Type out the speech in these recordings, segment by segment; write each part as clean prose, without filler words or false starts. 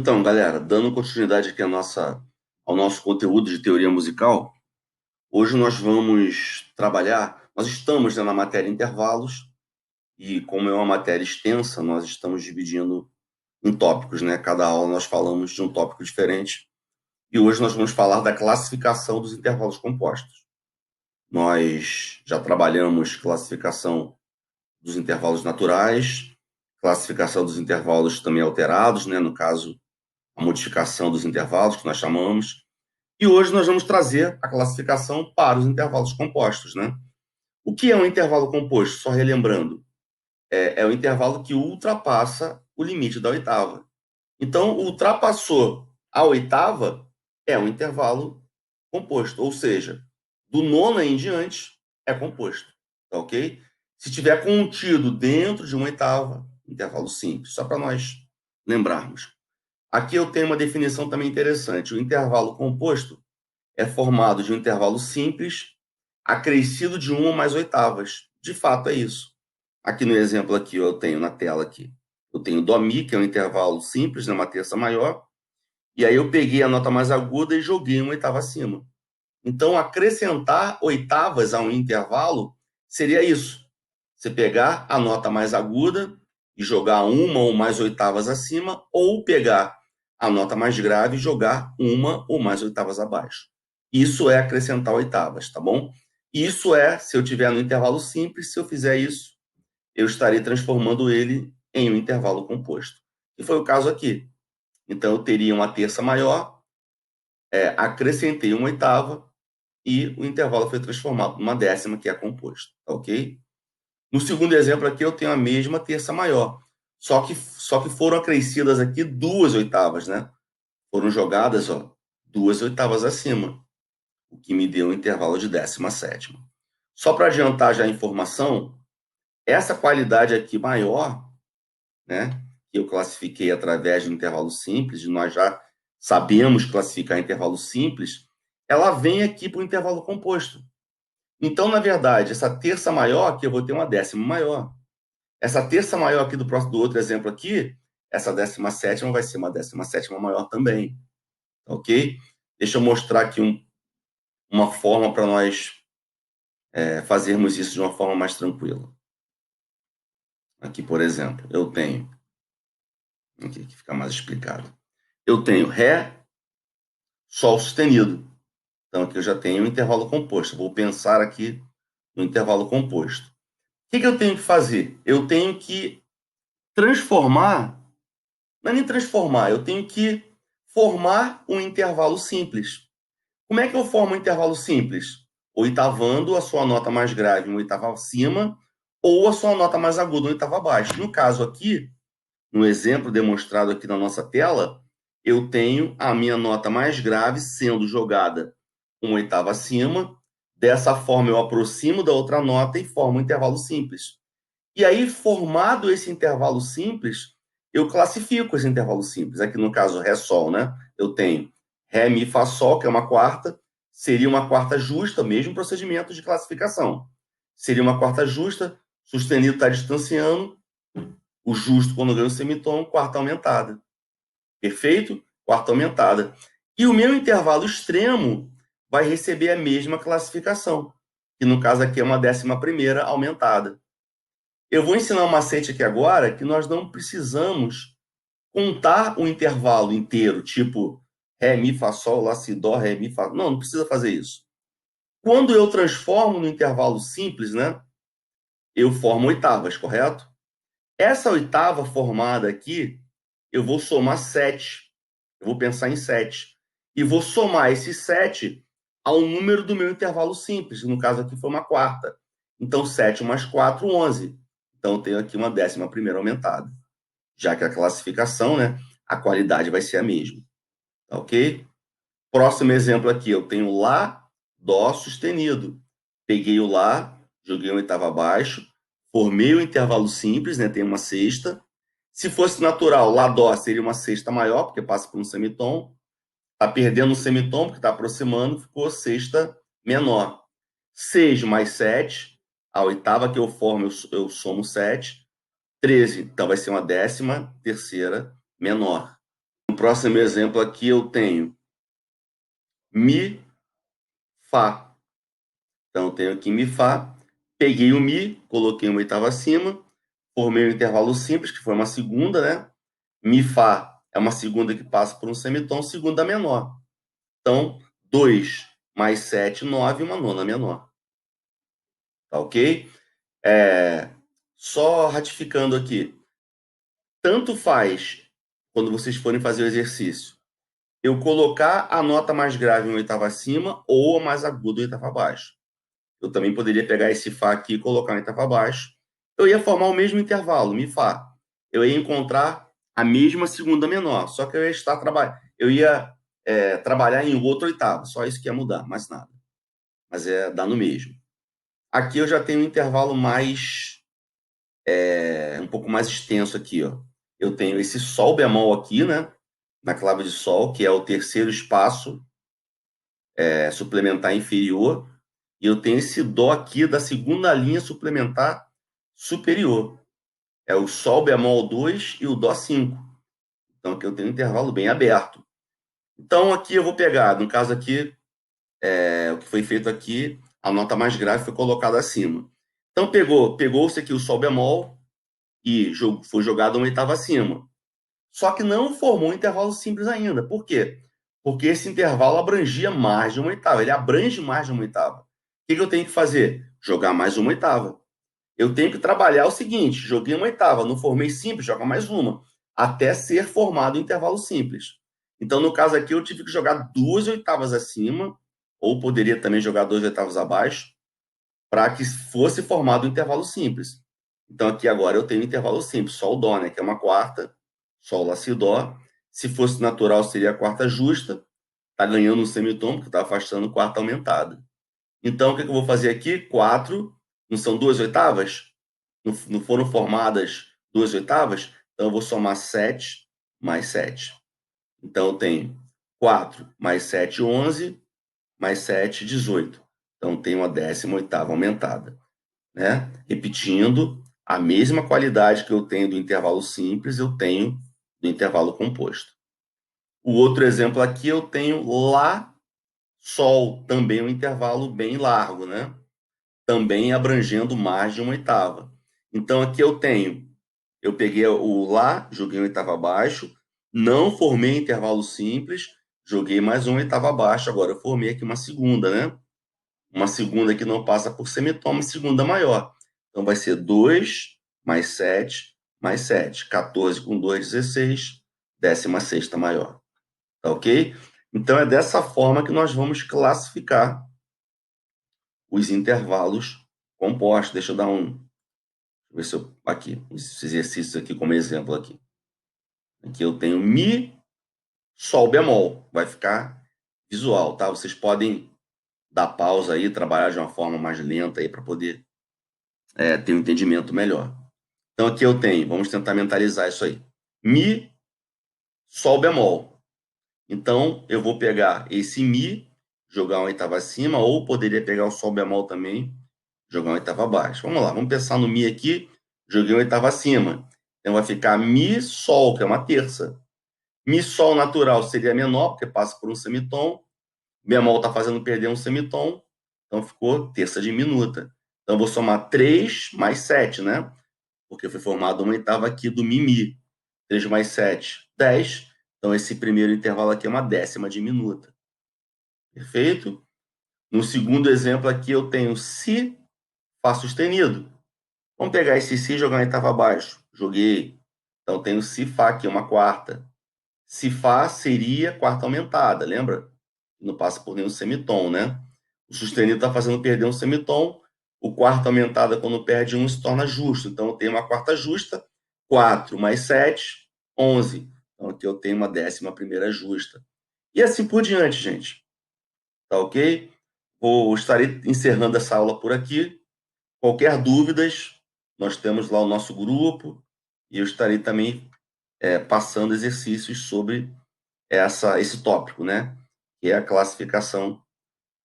Então, galera, dando continuidade aqui ao nosso conteúdo de teoria musical, hoje nós vamos trabalhar, nós estamos, né, na matéria intervalos, e como é uma matéria extensa, nós estamos dividindo em tópicos, né? Cada aula nós falamos de um tópico diferente, e hoje nós vamos falar da classificação dos intervalos compostos. Nós já trabalhamos classificação dos intervalos naturais, classificação dos intervalos também alterados, né? No caso, a modificação dos intervalos, que nós chamamos. E hoje nós vamos trazer a classificação para os intervalos compostos, né? O que é um intervalo composto? Só relembrando, é o intervalo que ultrapassa o limite da oitava. Então, ultrapassou a oitava, é um intervalo composto, ou seja, do nono em diante é composto, tá ok? Se tiver contido dentro de uma oitava, intervalo simples, só para nós lembrarmos. Aqui eu tenho uma definição também interessante. O intervalo composto é formado de um intervalo simples acrescido de uma ou mais oitavas. De fato, é isso. Aqui no exemplo aqui, eu tenho na tela aqui, eu tenho Dó Mi, que é um intervalo simples, né, uma terça maior, e aí eu peguei a nota mais aguda e joguei uma oitava acima. Então, acrescentar oitavas a um intervalo seria isso. Você pegar a nota mais aguda e jogar uma ou mais oitavas acima, ou pegar a nota mais grave e jogar uma ou mais oitavas abaixo. Isso é acrescentar oitavas, tá bom? Isso é, se eu tiver no intervalo simples, se eu fizer isso, eu estarei transformando ele em um intervalo composto. E foi o caso aqui. Então, eu teria uma terça maior, acrescentei uma oitava, e o intervalo foi transformado numa décima, que é composto, tá ok? No segundo exemplo aqui, eu tenho a mesma terça maior, só que foram acrescidas aqui duas oitavas, né? Foram jogadas, ó, duas oitavas acima, o que me deu um intervalo de décima sétima. Só para adiantar já a informação, essa qualidade aqui maior, né, que eu classifiquei através de um intervalo simples, e nós já sabemos classificar intervalo simples, ela vem aqui para o intervalo composto. Então, na verdade, essa terça maior aqui, eu vou ter uma décima maior. Essa terça maior aqui do outro exemplo aqui, essa décima sétima vai ser uma décima sétima maior também, ok? Deixa eu mostrar aqui uma forma para nós fazermos isso de uma forma mais tranquila. Aqui, por exemplo, eu tenho, aqui que fica mais explicado, eu tenho Ré, Sol sustenido. Então, aqui eu já tenho um intervalo composto. Vou pensar aqui no intervalo composto. O que eu tenho que fazer? Eu tenho que transformar, não é nem transformar, eu tenho que formar um intervalo simples. Como é que eu formo um intervalo simples? Oitavando a sua nota mais grave uma oitava acima ou a sua nota mais aguda uma oitava abaixo. No caso aqui, no exemplo demonstrado aqui na nossa tela, eu tenho a minha nota mais grave sendo jogada uma oitava acima. Dessa forma, eu aproximo da outra nota e formo um intervalo simples. E aí, formado esse intervalo simples, eu classifico esse intervalo simples. Aqui no caso, Ré, Sol, né? Eu tenho Ré, Mi, Fá, Sol, que é uma quarta. Seria uma quarta justa, mesmo procedimento de classificação. Seria uma quarta justa, sustenido está distanciando, o justo quando ganha o semitom, quarta aumentada. Perfeito? Quarta aumentada. E o meu intervalo extremo vai receber a mesma classificação, que no caso aqui é uma décima primeira aumentada. Eu vou ensinar um macete aqui agora que nós não precisamos contar o intervalo inteiro, tipo Ré, Mi, Fá, Sol, Lá, Si, Dó, Ré, Mi, Fá. Não precisa fazer isso. Quando eu transformo no intervalo simples, né, eu formo oitavas, correto? Essa oitava formada aqui, eu vou somar 7. Eu vou pensar em 7. E vou somar esse 7 ao número do meu intervalo simples. No caso aqui foi uma quarta. Então, 7 mais 4, 11. Então, eu tenho aqui uma décima primeira aumentada. Já que a classificação, né, a qualidade vai ser a mesma. Tá ok? Próximo exemplo aqui, eu tenho Lá, Dó sustenido. Peguei o Lá, joguei uma oitava abaixo, formei o intervalo simples, né, tem uma sexta. Se fosse natural, Lá, Dó seria uma sexta maior, porque passa por um semitom. Está perdendo um semitom, porque está aproximando, ficou sexta menor. 6 mais 7, a oitava que eu formo, eu somo 7. 13, então vai ser uma décima terceira menor. próximo exemplo aqui eu tenho Mi, Fá. Então eu tenho aqui Mi, Fá. Peguei o Mi, coloquei uma oitava acima, formei um intervalo simples, que foi uma segunda, né? Mi, Fá é uma segunda que passa por um semitom, segunda menor. Então, 2 mais 7, 9, uma nona menor. Tá ok? Só ratificando aqui. Tanto faz, quando vocês forem fazer o exercício, eu colocar a nota mais grave em oitava acima ou a mais aguda em oitava abaixo. Eu também poderia pegar esse Fá aqui e colocar em oitava abaixo. Eu ia formar o mesmo intervalo, Mi, Fá. Eu ia encontrar a mesma segunda menor, só que eu ia estar trabalhar em outra oitava. Só isso que ia mudar, mais nada. Mas dá no mesmo. Aqui eu já tenho um intervalo um pouco mais extenso aqui, ó. Eu tenho esse Sol bemol aqui, né? Na clave de Sol, que é o terceiro espaço suplementar inferior. E eu tenho esse Dó aqui da segunda linha suplementar superior. É o Sol bemol 2 e o Dó 5. Então aqui eu tenho um intervalo bem aberto. Então aqui eu vou pegar, no caso aqui, o que foi feito aqui, a nota mais grave foi colocada acima. Então pegou-se aqui o Sol bemol e foi jogado uma oitava acima. Só que não formou um intervalo simples ainda. Por quê? Porque esse intervalo abrangia mais de uma oitava. Ele abrange mais de uma oitava. O que eu tenho que fazer? Jogar mais uma oitava. Eu tenho que trabalhar o seguinte: joguei uma oitava, não formei simples, joga mais uma, até ser formado o intervalo simples. Então, no caso aqui, eu tive que jogar duas oitavas acima, ou poderia também jogar duas oitavas abaixo, para que fosse formado o intervalo simples. Então, aqui agora eu tenho intervalo simples, Sol, Dó, né, que é uma quarta, Sol, Lá, Si, Dó. Se fosse natural, seria a quarta justa. Está ganhando um semitom, porque está afastando quarta aumentada. Então, o que eu vou fazer aqui? 4, não são duas oitavas? Não foram formadas duas oitavas? Então, eu vou somar 7 mais 7. Então, eu tenho 4 mais 7, 11, mais 7, 18. Então, tenho a 18ª aumentada. Né? Repetindo, a mesma qualidade que eu tenho do intervalo simples, eu tenho do intervalo composto. O outro exemplo aqui, eu tenho Lá, Sol, também um intervalo bem largo, né? Também abrangendo mais de uma oitava. Então, aqui eu peguei o Lá, joguei uma oitava abaixo, não formei intervalo simples, joguei mais uma oitava abaixo, agora eu formei aqui uma segunda, né? Uma segunda que não passa por semitoma, uma segunda maior. Então, vai ser 2 mais 7 mais 7. 14 com 2, 16, 16ª maior. Tá ok? Então, é dessa forma que nós vamos classificar os intervalos compostos. Deixa eu dar ver se eu... Aqui, esses exercícios aqui como exemplo aqui. Aqui eu tenho Mi, Sol bemol. Vai ficar visual, tá? Vocês podem dar pausa aí, trabalhar de uma forma mais lenta aí para poder ter um entendimento melhor. Então aqui eu tenho, vamos tentar mentalizar isso aí. Mi, Sol bemol. Então eu vou pegar esse Mi, jogar uma oitava acima, ou poderia pegar o Sol bemol também, jogar uma oitava abaixo. Vamos lá, vamos pensar no Mi aqui, joguei uma oitava acima. Então vai ficar Mi, Sol, que é uma terça. Mi, Sol natural seria menor, porque passa por um semitom. Bemol está fazendo perder um semitom, então ficou terça diminuta. Então eu vou somar 3 mais 7, né? Porque foi formada uma oitava aqui do Mi. 3 mais 7, 10. Então, esse primeiro intervalo aqui é uma décima diminuta. Perfeito? No segundo exemplo aqui, eu tenho Si, Fá sustenido. Vamos pegar esse Si e jogar na oitava abaixo. Joguei. Então, tenho Si, Fá aqui, uma quarta. Si, Fá seria quarta aumentada, lembra? Não passa por nenhum semitom, né? O sustenido está fazendo perder um semitom. O quarta aumentada, quando perde um, se torna justo. Então, eu tenho uma quarta justa. 4 mais 7, 11. Então, aqui eu tenho uma 11ª justa. E assim por diante, gente. Tá ok? Estarei encerrando essa aula por aqui. Qualquer dúvidas, nós temos lá o nosso grupo. E eu estarei também passando exercícios sobre esse tópico, né? Que é a classificação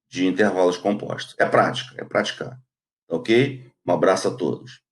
de intervalos compostos. É prática, é praticar. Ok? Um abraço a todos.